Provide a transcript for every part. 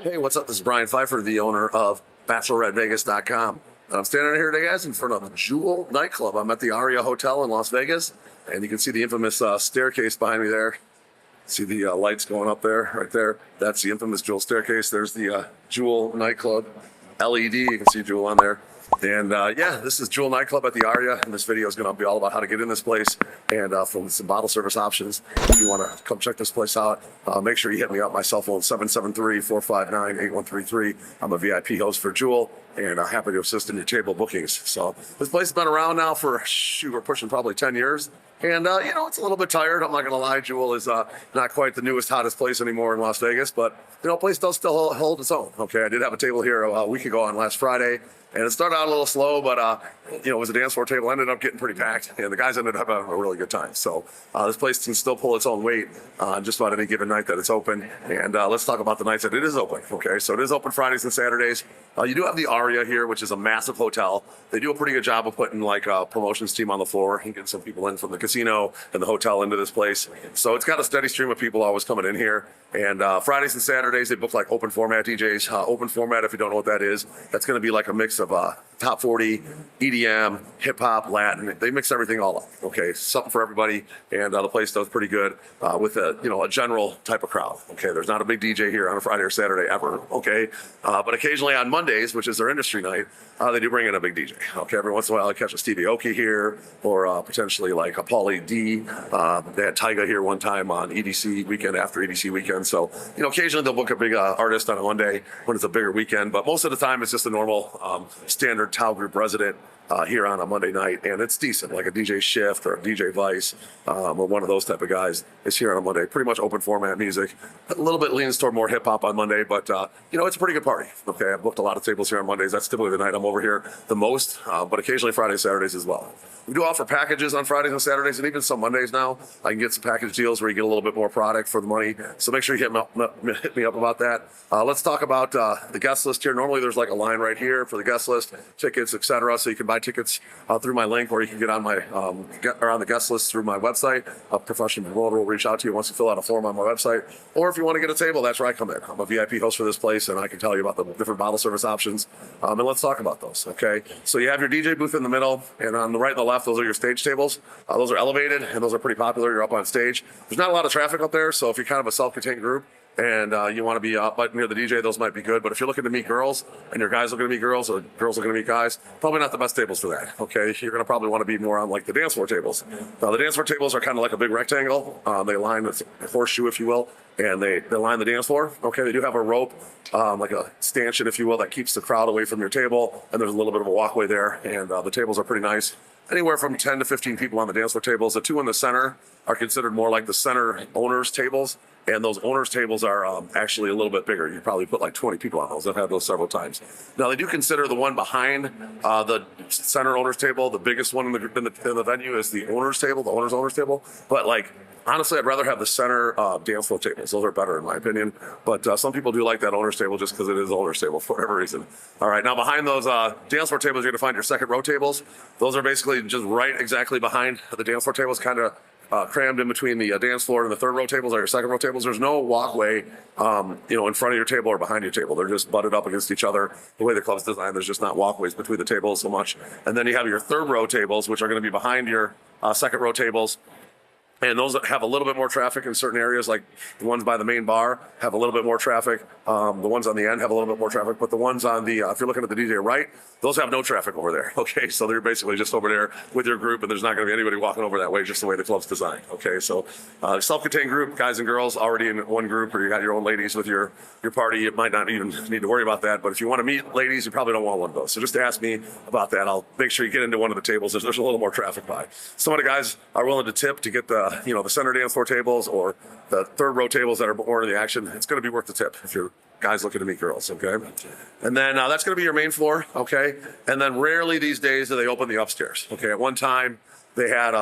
Hey, what's up? This is Brian Pfeiffer, the owner of BacheloretteVegas.com. And I'm standing here today, guys, in front of Jewel Nightclub. I'm at the Aria Hotel in Las Vegas, and you can see the infamous staircase behind me there. See the lights going up there, right there. That's the infamous Jewel staircase. There's the Jewel Nightclub LED. You can see Jewel on there. And yeah, this is Jewel Nightclub at the Aria, and this video is going to be all about how to get in this place and from some bottle service options. If you want to come check this place out, make sure you hit me up. My cell phone, 773-459-8133. I'm a VIP host for Jewel, and happy to assist in your table bookings. So this place has been around now for, we're pushing probably 10 years. And, you know, it's a little bit tired. I'm not going to lie. Jewel is not quite the newest, hottest place anymore in Las Vegas. But, you know, place does still hold its own. Okay, I did have a table here a week ago on last Friday. And it started out a little slow, but, you know, it was a dance floor table. Ended up getting pretty packed. And the guys ended up having a really good time. So this place can still pull its own weight on just about any given night that it's open. And let's talk about the nights that it is open. Okay, so it is open Fridays and Saturdays. You do have the Aria here, which is a massive hotel. They do a pretty good job of putting like a promotions team on the floor and getting some people in from the casino and the hotel into this place. So it's got a steady stream of people always coming in here. And Fridays and Saturdays, they book like open format DJs. Open format, if you don't know what that is, that's going to be like a mix of top 40, EDM, hip hop, Latin. They mix everything all up. Okay, something for everybody. And the place does pretty good with a a general type of crowd. Okay, there's not a big DJ here on a Friday or Saturday ever. Okay, but occasionally on Mondays, which is their industry night, they do bring in a big DJ. Okay, every once in a while I catch a Stevie Aoki here, or potentially like a Paulie D. They had Tyga here one time on EDC weekend after EDC weekend. So occasionally they'll book a big artist on a Monday when it's a bigger weekend. But most of the time it's just a normal standard Tao Group resident here on a Monday night, and it's decent, like a DJ Shift or a DJ Vice or one of those type of guys is here on a Monday. Pretty much open format music. A little bit leans toward more hip hop on Monday, but it's a pretty good party. Okay, I've booked a lot of tables here on Mondays. That's typically the night I'm over here the most, but occasionally Fridays, Saturdays as well. We do offer packages on Fridays and Saturdays, and even some Mondays now. I can get some package deals where you get a little bit more product for the money. So make sure you hit me up about that. Let's talk about the guest list here. Normally there's like a line right here for the guest list, tickets, etc. So you can buy tickets through my link, or you can get on my on the guest list through my website. A professional promoter will reach out to you once you fill out a form on my website. Or if you want to get a table, that's where I come in. I'm a VIP host for this place, and I can tell you about the different bottle service options. And let's talk about those. Okay. So you have your DJ booth in the middle, and on the right and the left, those are your stage tables. Those are elevated, and those are pretty popular. You're up on stage. There's not a lot of traffic up there, so if you're kind of a self-contained group and you want to be up near the DJ, those might be good. But if you're looking to meet girls, and your guys looking to meet girls, or girls looking to meet guys, probably not the best tables for that. Okay, you're going to probably want to be more on like the dance floor tables. Now, the dance floor tables are kind of like a big rectangle. They line with a horseshoe, if you will, and they line the dance floor. Okay, they do have a rope, like a stanchion, if you will, that keeps the crowd away from your table, and there's a little bit of a walkway there, and the tables are pretty nice. Anywhere from 10 to 15 people on the dance floor tables. The two in the center are considered more like the center owners tables, and those owners tables are actually a little bit bigger. You probably put like 20 people on those. I've had those several times. Now, they do consider the one behind the center owners table, the biggest one in the venue is the owners table, the owners table. But like, honestly, I'd rather have the center dance floor tables. Those are better in my opinion. But some people do like that owner's table just because it is the owner's table for whatever reason. All right, now behind those dance floor tables, you're going to find your second row tables. Those are basically just right exactly behind the dance floor tables, kind of crammed in between the dance floor and the third row tables are your second row tables. There's no walkway, in front of your table or behind your table. They're just butted up against each other. The way the club's designed, there's just not walkways between the tables so much. And then you have your third row tables, which are going to be behind your second row tables. And those that have a little bit more traffic in certain areas, like the ones by the main bar, have a little bit more traffic. The ones on the end have a little bit more traffic, but the ones on the, if you're looking at the DJ right, those have no traffic over there. Okay, so they're basically just over there with your group, and there's not going to be anybody walking over that way, just the way the club's designed. Okay, so self-contained group, guys and girls already in one group, or you got your own ladies with your party. You might not even need to worry about that, but if you want to meet ladies, you probably don't want one of those. So just ask me about that. I'll make sure you get into one of the tables. There's a little more traffic by. Some of the guys are willing to tip to get the center dance floor tables or the third row tables that are more in the action. It's going to be worth the tip if you're guys looking to meet girls, okay? And then that's going to be your main floor, okay? And then rarely these days do they open the upstairs, okay? At one time, they had,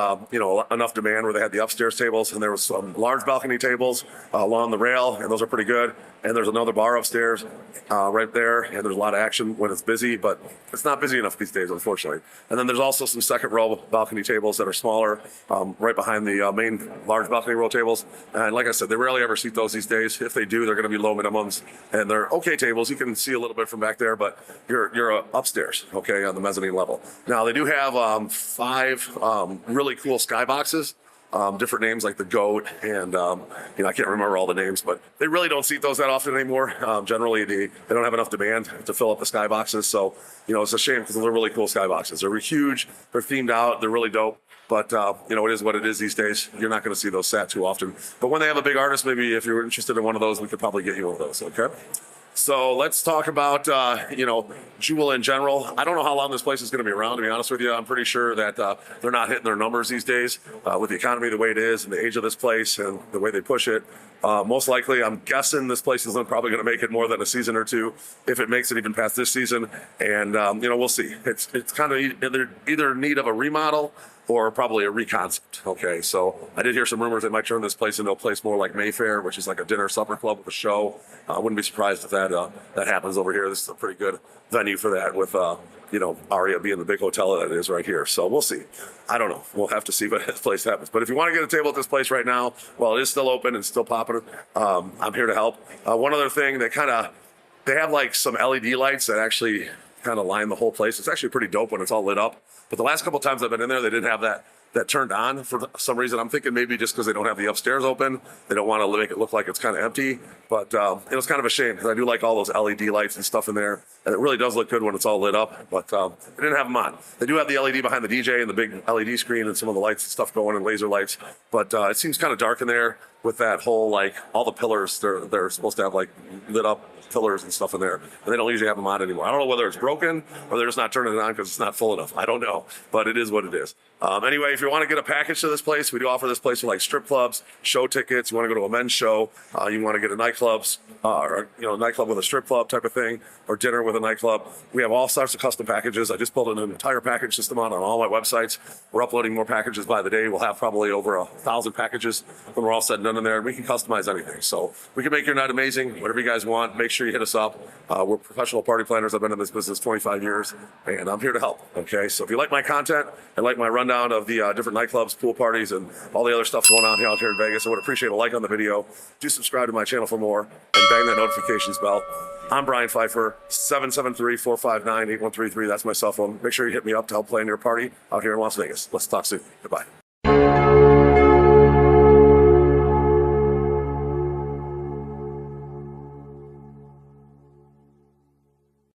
enough demand where they had the upstairs tables, and there was some large balcony tables along the rail, and those are pretty good. And there's another bar upstairs right there, and there's a lot of action when it's busy, but it's not busy enough these days, unfortunately. And then there's also some second row balcony tables that are smaller, right behind the main large balcony row tables. And like I said, they rarely ever seat those these days. If they do, they're going to be low minimums, and they're okay tables. You can see a little bit from back there, but you're upstairs, okay, on the mezzanine level. Now they do have 5 really cool skyboxes. Different names like the Goat, and I can't remember all the names, but they really don't seat those that often anymore. Generally, they don't have enough demand to fill up the skyboxes, so it's a shame because they're really cool skyboxes. They're huge, they're themed out, they're really dope. But it is what it is these days. You're not going to see those sat too often. But when they have a big artist, maybe if you're interested in one of those, we could probably get you one of those. Okay. So let's talk about, Jewel in general. I don't know how long this place is going to be around, to be honest with you. I'm pretty sure that they're not hitting their numbers these days with the economy the way it is and the age of this place and the way they push it. Most likely, I'm guessing this place isn't probably going to make it more than a season or two, if it makes it even past this season. And, we'll see. It's kind of either in need of a remodel or probably a reconcept. Okay, so I did hear some rumors they might turn this place into a place more like Mayfair, which is like a dinner supper club with a show. I wouldn't be surprised if that happens over here. This is a pretty good venue for that with, Aria being the big hotel that it is right here. So we'll see. I don't know. We'll have to see what this place happens. But if you want to get a table at this place right now, while it is still open and still popping, I'm here to help. One other thing, they have like some LED lights that actually kind of line the whole place. It's actually pretty dope when it's all lit up. But the last couple of times I've been in there, they didn't have that turned on for some reason. I'm thinking maybe just because they don't have the upstairs open. They don't want to make it look like it's kind of empty. But it was kind of a shame because I do like all those LED lights and stuff in there. And it really does look good when it's all lit up. But they didn't have them on. They do have the LED behind the DJ and the big LED screen and some of the lights and stuff going and laser lights. But it seems kind of dark in there with that whole, like, all the pillars. They're supposed to have, like, lit up pillars and stuff in there, and they don't usually have them on anymore. I don't know whether it's broken or they're just not turning it on because it's not full enough. I don't know, but it is what it is. Anyway, if you want to get a package to this place, we do offer this place for like strip clubs, show tickets. You want to go to a men's show, you want to get a nightclub with a strip club type of thing, or dinner with a nightclub. We have all sorts of custom packages. I just built an entire package system on all my websites. We're uploading more packages by the day. We'll have probably over 1,000 packages when we're all said and done in there. And we can customize anything, so we can make your night amazing. Whatever you guys want, make sure you hit us up. We're professional party planners. I've been in this business 25 years, and I'm here to help. Okay, so if you like my content and like my rundown of the different nightclubs, pool parties, and all the other stuff going on out here in Vegas, I would appreciate a like on the video. Do subscribe to my channel for more, and bang that notifications bell. I'm Brian Pfeiffer, 773-459-8133. That's my cell phone. Make sure you hit me up to help plan your party out here in Las Vegas. Let's talk soon. Goodbye.